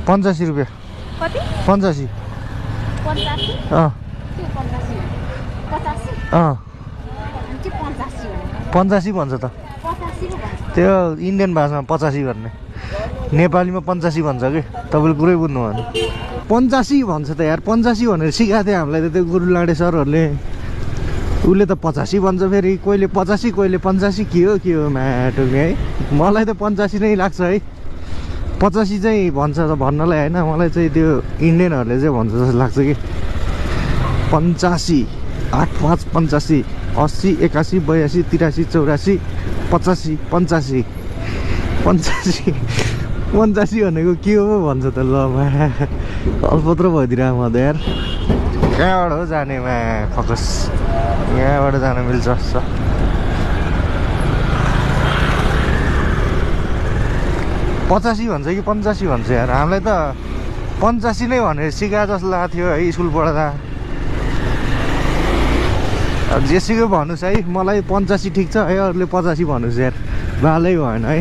85 रुपियाँ कति 85 85 अँ के 85 50 अँ के 85 भने 85 भन्छ त 85 को भन्छ त्यो इन्डियन भाषामा 85 भन्ने नेपालीमा 85 भन्छ कि तपाईँले कुरै बुझ्नु भएन 85 भन्छ त यार 85 भनेर सिकाएको थियो हामीलाई त त्यो गुरु लाडे सरहरूले उसले त 85 भन्छ फेरि कोहीले 85 कोहीले 85 के हो म्याटोमी है मलाई त 85 नै लाग्छ है 85 चाहिँ भन्छ त भन्नलाई होइन मलाई चाहिँ त्यो इन्डियनहरूले चाहिँ भन्छ जस्तो लाग्छ कि 85 85 85 80 81 82 83 84 85 85 85 85 भनेको के हो भन्छ त ल मा अल्पत्र भइदिरहेको म त यार कहाँबाट हो जाने मा फोकस यहाँबाट जान मिल्छ 85 भन्छ कि 85 भन्छ यार हामीलाई त 85 नै भनेर सिकाए जस्तो लागेको थियो है स्कुल पढ्दा अब जेसुकै भन्नुहोस् है मलाई 85 ठिक छ है अरूले 85 भन्नुहोस् यार बालै भएन है